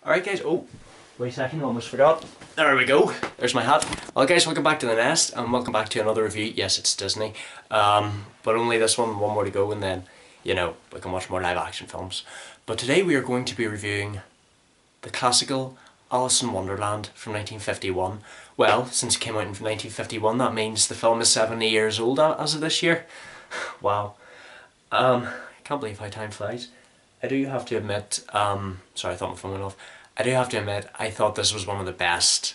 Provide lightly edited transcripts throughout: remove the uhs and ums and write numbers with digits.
Alright guys, oh, wait a second, almost forgot. There we go, there's my hat. Well guys, welcome back to The Nest, and welcome back to another review. Yes, it's Disney, but only this one more to go, and then, you know, we can watch more live action films. But today we are going to be reviewing the classical Alice in Wonderland from 1951. Well, since it came out in 1951, that means the film is 70 years old as of this year. Wow. I can't believe how time flies. I do have to admit, sorry, I thought my phone went off. I do have to admit, I thought this was one of the best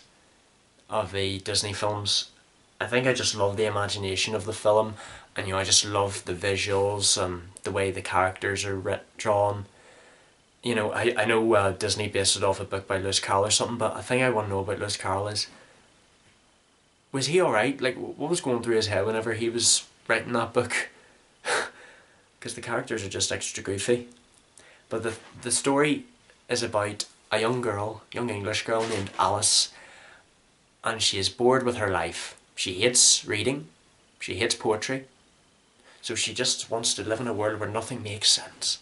of the Disney films. I think I just love the imagination of the film, and I just love the visuals and the way the characters are drawn. I know Disney based it off a book by Lewis Carroll or something, but I think I want to know about Lewis Carroll is, was he alright? Like, what was going through his head whenever he was writing that book? Because the characters are just extra goofy. But the story is about a young English girl named Alice, and she is bored with her life. She hates reading, she hates poetry, so she just wants to live in a world where nothing makes sense.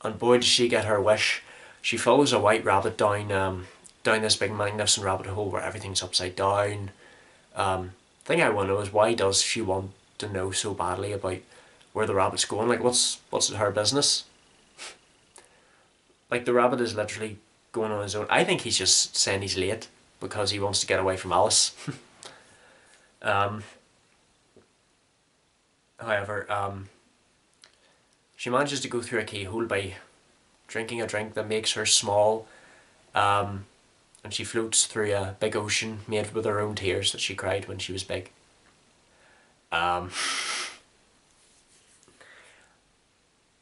And boy, does she get her wish. She follows a white rabbit down this big magnificent rabbit hole where everything's upside down. Thing I want to know is, why does she want to know so badly about where the rabbit's going? Like, what's her business? Like, the rabbit is literally going on his own. I think he's just saying he's late because he wants to get away from Alice. However, she manages to go through a keyhole by drinking a drink that makes her small, and she floats through a big ocean made with her own tears that she cried when she was big.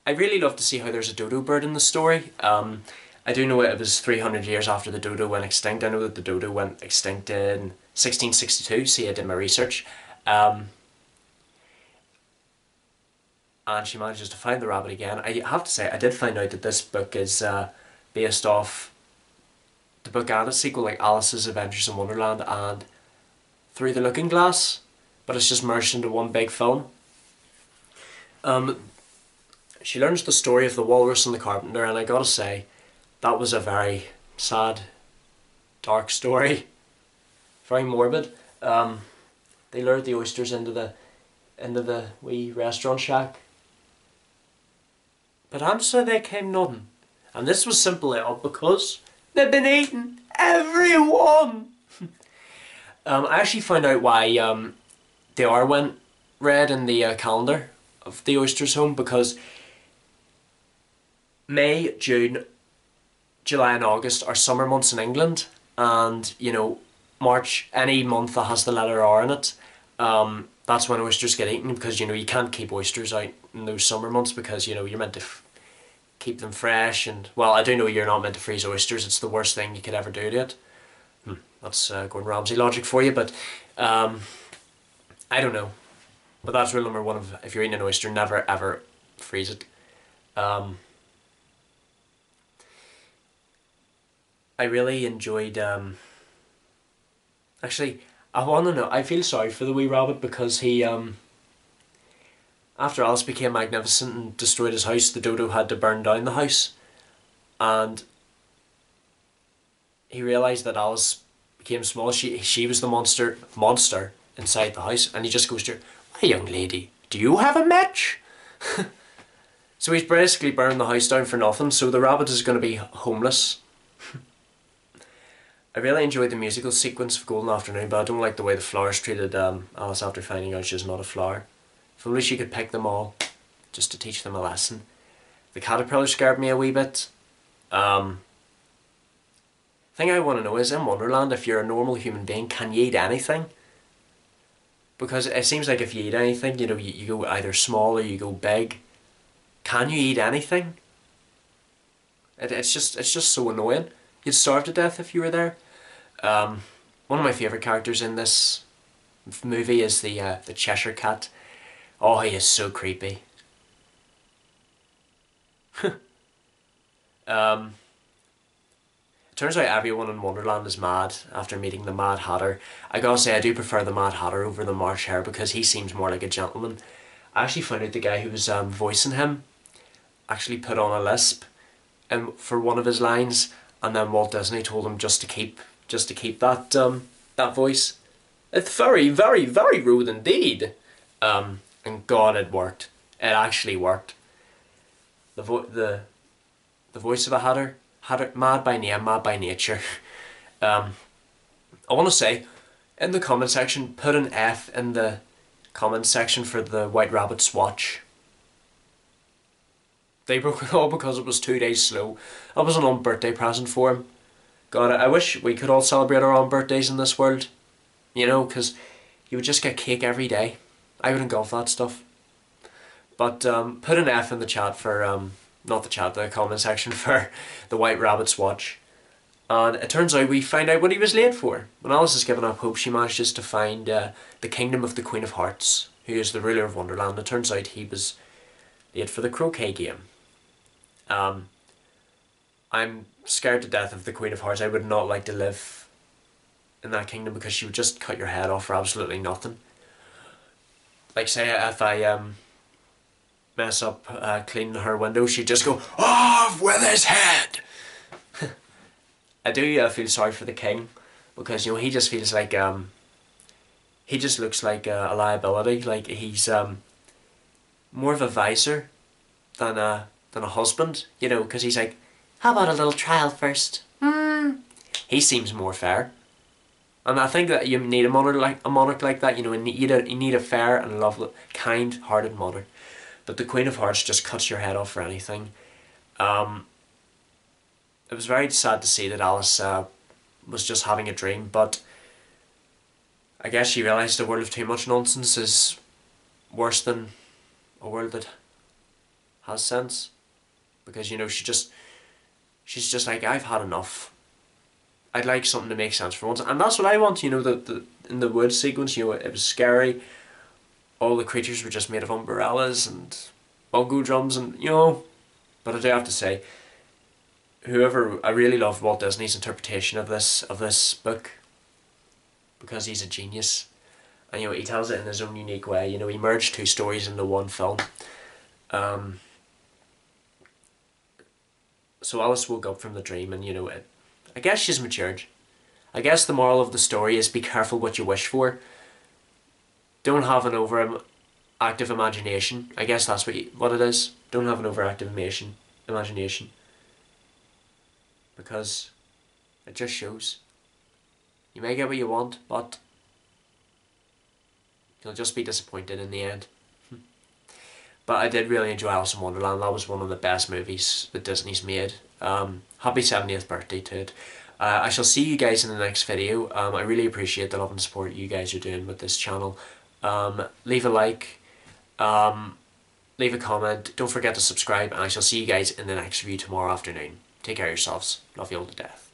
I really love to see how there's a dodo bird in the story. I do know it was 300 years after the dodo went extinct. I know that the dodo went extinct in 1662, see, I did my research. And she manages to find the rabbit again. I have to say, I did find out that this book is based off the book and its sequel, like Alice's Adventures in Wonderland and Through the Looking Glass, but it's just merged into one big film. She learns the story of the walrus and the carpenter, and I gotta say, that was a very sad, dark story. Very morbid. They lured the oysters into the wee restaurant shack, but answer they came nothing. And this was simply all because they've been eaten, everyone! I actually found out why the R went red in the calendar of the Oysters home, because May, June, July and August are summer months in England, and March, any month that has the letter R in it, that's when oysters get eaten, because you can't keep oysters out in those summer months because you're meant to keep them fresh, and well, I do know you're not meant to freeze oysters. It's the worst thing you could ever do to it. That's Gordon Ramsay logic for you, but I don't know. But that's rule number one of, if you're eating an oyster, never ever freeze it. I really enjoyed, actually, I want to know, I feel sorry for the wee rabbit, because he, after Alice became magnificent and destroyed his house, the dodo had to burn down the house, and he realised that Alice became small. She was the monster inside the house, and he just goes to her, "Hey young lady, do you have a match?" So he's basically burned the house down for nothing, so the rabbit is going to be homeless. I really enjoyed the musical sequence of Golden Afternoon, but I don't like the way the flowers treated Alice after finding out she's not a flower. If only she could pick them all, just to teach them a lesson. The caterpillar scared me a wee bit. Thing I want to know is, in Wonderland, if you're a normal human being, can you eat anything? Because it seems like if you eat anything, you go either small or you go big. Can you eat anything? It's just so annoying. You'd starve to death if you were there. One of my favourite characters in this movie is the Cheshire Cat. Oh, he is so creepy. It turns out everyone in Wonderland is mad after meeting the Mad Hatter. I gotta say, I do prefer the Mad Hatter over the March Hare, because he seems more like a gentleman. I actually found out the guy who was voicing him actually put on a lisp for one of his lines, and then Walt Disney told him just to keep that that voice. It's very, very, very rude indeed. And God, it worked. It actually worked. The voice of a Hatter, mad by name, mad by nature. I want to say, in the comment section, put an F in the comment section for the White Rabbit's watch. They broke it all because it was 2 days slow. That was an own birthday present for him. God, I wish we could all celebrate our own birthdays in this world. You know, because you would just get cake every day. I would engulf that stuff. But put an F in the chat for, not the chat, the comment section for the White Rabbit's watch. And it turns out we find out what he was late for. When Alice is giving up hope, she manages to find the kingdom of the Queen of Hearts, who is the ruler of Wonderland. It turns out he was late for the croquet game. I'm scared to death of the Queen of Hearts. I would not like to live in that kingdom because she would just cut your head off for absolutely nothing. Like say if I mess up cleaning her window, she'd just go, "Off with his head!" I do feel sorry for the king because, you know, he just feels like he just looks like a liability. Like he's more of a visor than a husband, you know, because he's like, how about a little trial first? He seems more fair, and I think that you need a monarch like that. You know, you need a fair and lovely, kind-hearted monarch. But the Queen of Hearts just cuts your head off for anything. It was very sad to see that Alice was just having a dream, but I guess she realised a world of too much nonsense is worse than a world that has sense. Because, you know, she's just like, I've had enough. I'd like something to make sense for once. And that's what I want, you know, in the woods sequence, you know, it was scary. All the creatures were just made of umbrellas and bongo drums and, you know. But I do have to say, I really love Walt Disney's interpretation of this book, because he's a genius, and you know, he tells it in his own unique way. You know, he merged 2 stories into one film. So Alice woke up from the dream, and you know, I guess she's matured. I guess the moral of the story is be careful what you wish for. Don't have an overactive imagination. I guess that's what it is. Don't have an overactive imagination. Because it just shows. You may get what you want, but you'll just be disappointed in the end. But I did really enjoy Alice in Wonderland. That was one of the best movies that Disney's made. Happy 70th birthday to it. I shall see you guys in the next video. I really appreciate the love and support you guys are doing with this channel. Leave a like, leave a comment, don't forget to subscribe, and I shall see you guys in the next video tomorrow afternoon. Take care of yourselves. Love you all to death.